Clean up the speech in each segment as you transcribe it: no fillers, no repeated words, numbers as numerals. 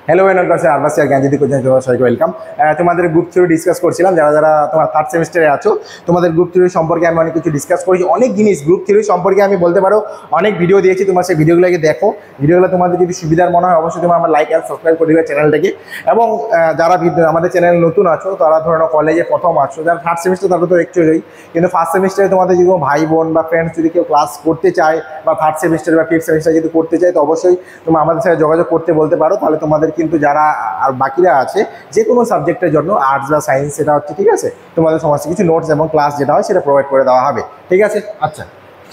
Hello এনকাসে আরবাসিয়া জ্ঞানজ্যোতি coaching সবাইকে welcome. তোমাদের group theory discuss করছিলাম, যারা যারা তোমার থার্ড সেমিস্টারে আছো তোমাদের গ্রুপ থিওরি সম্পর্কে আমি অনেক কিছু ডিসকাস করেছি। অনেক জিনিস গ্রুপ থিওরি সম্পর্কে আমি বলতে পারো অনেক ভিডিও দিয়েছি, তোমার সেই ভিডিওগুলোকে দেখো। ভিডিওগুলো তোমাদের যদি সুবিধার মনে হয় অবশ্যই তোমার আমার লাইক অ্যান্ড সাবস্ক্রাইব করে দেবে চ্যানেলটাকে। এবং যারা আমাদের চ্যানেল নতুন আছো তারা ধরো কলেজে প্রথম আছো, যারা থার্ড সেমিস্টার তারা তো অ্যাকচুয়ালি, কিন্তু ফার্স্ট সেমিস্টারে তোমাদের যদি কোনো ভাই বোন বা ফ্রেন্ডস যদি কেউ ক্লাস করতে চায় বা থার্ড সেমিস্টার বা ফিফথ সেমিস্টার যদি করতে চায় তো অবশ্যই তোমরা আমাদের সাথে যোগাযোগ করতে বলতে পারো। তাহলে তোমাদের কিন্তু যারা আর বাকিরা আছে যে কোনো সাবজেক্টের জন্য আর্টস বা সায়েন্স সেটা হচ্ছে, ঠিক আছে, তোমাদের সমস্ত কিছু নোটস এবং ক্লাস যেটা হয় সেটা প্রোভাইড করে দেওয়া হবে, ঠিক আছে। আচ্ছা,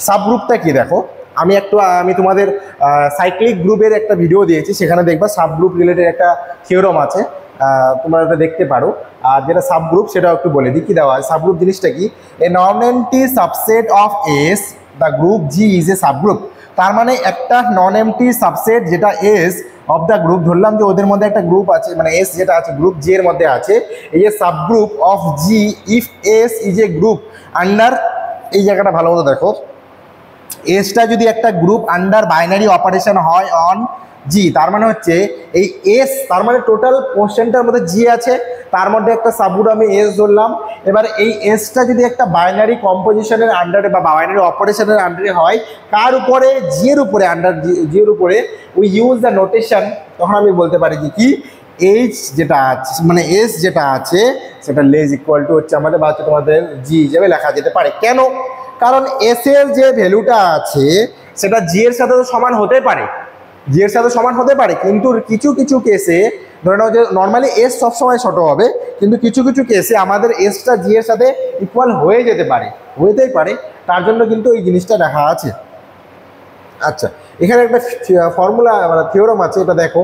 সাবগ্রুপটা কি দেখো, আমি তোমাদের সাইক্লিক গ্রুপের একটা ভিডিও দিয়েছি, সেখানে দেখবা সাবগ্রুপ রিলেটেড একটা থিওরাম আছে, তোমরা এটা দেখতে পারো। আর যেটা সাবগ্রুপ সেটাও একটু বলে দিই কি দেওয়া হয়। সাবগ্রুপ জিনিসটা কি, a non empty subset of S the group G is a subgroup. তার মানে একটা নন এমটি সাবসেট যেটা এস অফ দ্য গ্রুপ, ধরলাম যে ওদের মধ্যে একটা গ্রুপ আছে, মানে এস যেটা আছে গ্রুপ জি এর মধ্যে আছে, এই যে subgroup of G if S is A group under, এই জায়গাটা ভালো মতো দেখো, এসটা যদি একটা গ্রুপ আন্ডার বাইনারি অপারেশন হয় অন জি, তার মানে হচ্ছে এই এস, তার মানে টোটাল কোশ্চেনটার মধ্যে জি আছে, তার মধ্যে একটা সাবগ্রুপ আমি এস ধরলাম। এবার এই এসটা যদি একটা বাইনারি কম্পোজিশনের আন্ডারে বা বাইনারি অপারেশনের আন্ডারে হয়, কার উপরে, জি এর উপরে, আন্ডার জি এর উপরে, উই ইউজ দ্য নোটেশন, তখন আমি বলতে পারি কি এইচ যেটা আছে, মানে এস যেটা আছে সেটা লেস ইকুয়াল টু হচ্ছে আমাদের বা হচ্ছে তোমাদের জি হিসেবে লেখা যেতে পারে। কেন? কারণ এস এর যে ভ্যালুটা আছে সেটা জি এর সাথে তো সমান হতে পারে, জি এর সাথে সমান হতে পারে, কিন্তু কিছু কিছু কেসে ধরে নাও যে নর্মালি এস সবসময় ছোট হবে, কিন্তু কিছু কিছু কেসে আমাদের এসটা জি এর সাথে ইকুয়াল হয়ে যেতে পারে, হতেই পারে, তার জন্য কিন্তু এই জিনিসটা দেখা আছে। আচ্ছা, এখানে একটা ফর্মুলা মানে থিওরাম আছে, এটা দেখো,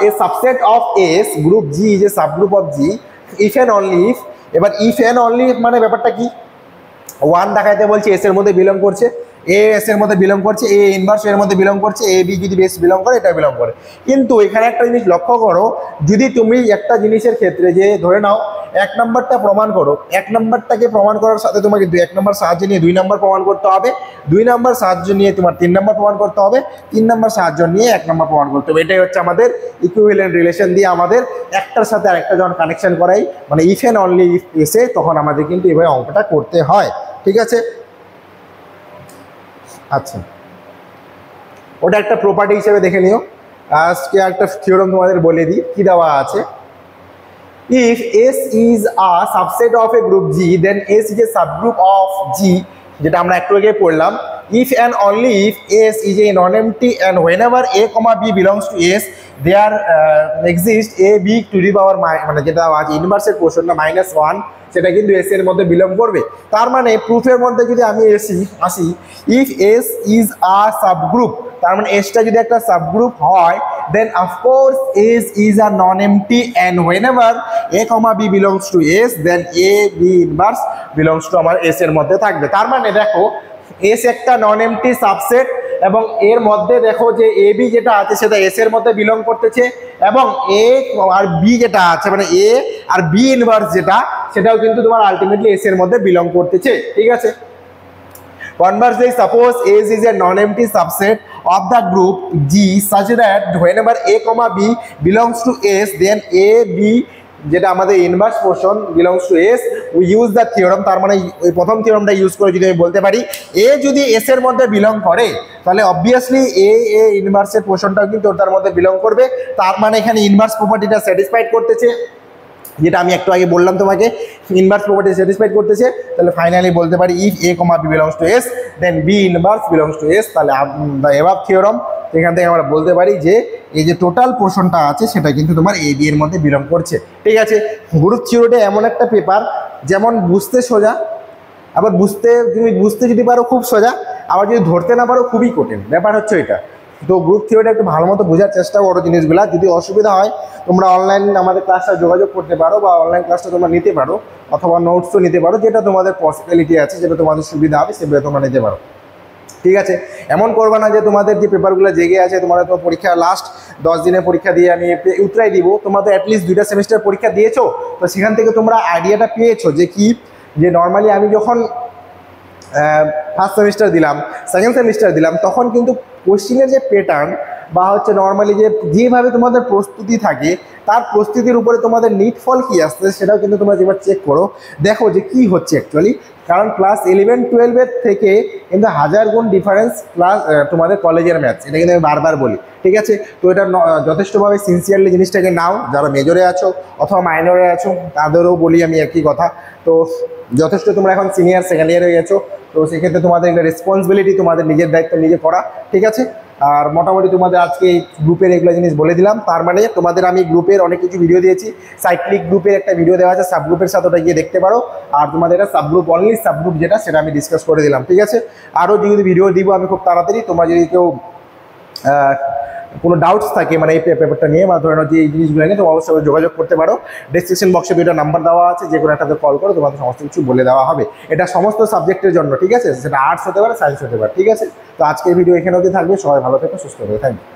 a subset of S group G is a subgroup of G if and only if. এবার ইফ অ্যান্ড অনলি ইফ মানে ব্যাপারটা কি, ওয়ান দেখাইতে বলছে এস এর মধ্যে বিলং করছে, এ এস এর মধ্যে বিলং করছে, এ ইনভার্স এর মধ্যে বিলং করছে, এ বি যদি বেস বিলং করে এটা বিলং করে। কিন্তু এখানে একটা জিনিস লক্ষ্য করো, যদি তুমি একটা জিনিসের ক্ষেত্রে যে ধরে নাও এক নম্বরটা প্রমাণ করো, এক নম্বরটাকে প্রমাণ করার সাথে তোমাকে এক নম্বর সাহায্য নিয়ে দুই নম্বর প্রমাণ করতে হবে, দুই নম্বর সাহায্য নিয়ে তোমার তিন নম্বর প্রমাণ করতে হবে, তিন নম্বর সাহায্য নিয়ে এক নম্বর প্রমাণ করতে হবে। এটাই হচ্ছে আমাদের ইকুইভ্যালেন্ট রিলেশন দিয়ে আমাদের একটার সাথে আরেকটা যখন কানেকশন করাই, মানে ইফ অ্যান্ড অনলি ইফ এসে, তখন আমাদের কিন্তু এভাবে অঙ্কটা করতে হয়, ঠিক আছে। আচ্ছা, ওটা একটা প্রপার্টি হিসেবে দেখে নিও। আজকে একটা থিওরাম তোমাদের বলে দিই কি দেওয়া আছে। If S is a subset of a group G then S is a subgroup of G, যেটা আমরা একটু আগে পড়লাম। If and only if S is a non empty and whenever a comma B belongs to S there exist a b to the power, মানে যেটা আছে ইনভার্সের পোর্শনটা -1, সেটা কিন্তু এস এর মধ্যে বিলং করবে। তার মানে প্রুফের মধ্যে যদি আমি আসি, if S is a subgroup, তার মানে এসটা যদি একটা সাবগ্রুপ হয়, then of course S is a non-empty and whenever A, B belongs to S then A, B inverse belongs to আমার S এর মধ্যে থাকবে। তার মানে দেখো S একটা non-empty সাবসেট এবং এর মধ্যে দেখো যে এ বি যেটা আছে সেটা এস এর মধ্যে বিলং করতেছে, এবং এ আর বি যেটা আছে মানে এ আর বি ইনভার্স যেটা, সেটাও কিন্তু তোমার আলটিমেটলি এস এর মধ্যে বিলং করতেছে, ঠিক আছে। Conversely, suppose S is a non-empty subset of the group G such that whenever A, B belongs to S, then A, B যেটা আমাদের inverse portion belongs to S, we use the theorem. তার মানে ওই প্রথম থিওরামটা use করে যদি আমি বলতে পারি এ যদি এস এর মধ্যে বিলং করে, তাহলে অবভিয়াসলি এ ইনভার্সের পোর্শনটাও কিন্তু তার মধ্যে বিলং করবে। তার মানে এখানে ইনভার্স প্রপার্টিটা স্যাটিসফাইড করতেছে, যেটা আমি একটু আগে বললাম তোমাকে, ইনভার্স প্রপার্টি স্যাটিসফাইড করতেছে। তাহলে ফাইনালি বলতে পারি if A comma B belongs to S then B inverse belongs to S. তাহলে দ্য এবাভ থিওরাম, এখান থেকে আমরা বলতে পারি যে এই যে টোটাল পোর্শনটা আছে সেটা কিন্তু তোমার এ বি এর মধ্যে বিলং করছে, ঠিক আছে। গ্রুপ থিওরিটা এমন একটা পেপার যেমন বুঝতে সোজা, আবার তুমি বুঝতে যদি পারো খুব সোজা, আবার যদি ধরতে না পারো খুবই কঠিন, ব্যাপার হচ্ছে এটা। তো গ্রুপ থিওরিটা একটু ভালো মতো বোঝার চেষ্টা করো জিনিসগুলো। যদি অসুবিধা হয় তোমরা অনলাইন আমাদের ক্লাসটা যোগাযোগ করতে পারো, বা অনলাইন ক্লাসটা তোমরা নিতে পারো, অথবা নোটসও নিতে পারো, যেটা তোমাদের পসিবিলিটি আছে, যেটা তোমাদের সুবিধা হবে সেভাবে তোমরা নিতে পারো, ঠিক আছে। এমন করবা না যে তোমাদের যে পেপারগুলো জেগে আছে, তোমাদের তো পরীক্ষা লাস্ট 10 দিনের পরীক্ষা দিয়ে আমি উতরাই দিব, তোমরা তো অ্যাটলিস্ট 2টা সেমিস্টার পরীক্ষা দিয়েছো, তো সেখান থেকে তোমরা আইডিয়াটা পেয়েছো যে কি, যে নর্মালি আমি যখন ফার্স্ট সেমিস্টার দিলাম, সেকেন্ড সেমিস্টার দিলাম, তখন কিন্তু কোশ্চিনের যে প্যাটার্ন বা হচ্ছে নর্মালি যেভাবে তোমাদের প্রস্তুতি থাকে তার প্রস্তুতির উপরে তোমাদের নিট ফল কী আসছে সেটাও কিন্তু তোমরা যেবার চেক করো, দেখো যে কী হচ্ছে অ্যাকচুয়ালি। কারণ ক্লাস 11-12 থেকে কিন্তু হাজার গুণ ডিফারেন্স ক্লাস তোমাদের কলেজের ম্যাথস, এটা কিন্তু আমি বারবার বলি, ঠিক আছে। তো এটা যথেষ্টভাবে সিনসিয়ারলি জিনিসটাকে নাও, যারা মেজরে আছো অথবা মাইনরে আছো তাদেরও বলি আমি একই কথা। তো যথেষ্ট তোমরা এখন সিনিয়র সেকেন্ড ইয়ারে গেছো, তো সেক্ষেত্রে তোমাদের একটা রেসপন্সিবিলিটি, তোমাদের নিজের দায়িত্ব নিজে করা, ঠিক আছে। আর মোটামুটি তোমাদের আজকে এই গ্রুপের এগুলো জিনিস বলে দিলাম। তার মানে তোমাদের আমি গ্রুপের অনেক কিছু ভিডিও দিয়েছি, সাইক্লিক গ্রুপের একটা ভিডিও দেওয়া আছে, সাব গ্রুপের সাথে ওটা গিয়ে দেখতে পারো। আর তোমাদের এটা sub group only, sub group যেটা সেটা আমি ডিসকাস করে দিলাম, ঠিক আছে। আরও যদি ভিডিও দিব আমি খুব তাড়াতাড়ি, তোমরা যদি কেউ কোনো ডাউটস থাকে মানে এই পেপারটা নিয়ে বা ধরে নাও যে এই জিনিসগুলো নিয়ে, তো অবশ্যই যোগাযোগ করতে পারো। ডেসক্রিপশন বক্সে দুইটা নাম্বার দেওয়া আছে, যে কোনো একটাতে কল করো, তোমাদের সমস্ত কিছু বলে দেওয়া হবে। এটা সমস্ত সাবজেক্টের জন্য, ঠিক আছে, সেটা আর্টস হতে পারে, সায়েন্স হতে পারে, ঠিক আছে। তো আজকের ভিডিও এখানে অবধি থাকবে, সবাই ভালো থেকো, সুস্থ থাকবে, থ্যাংক ইউ।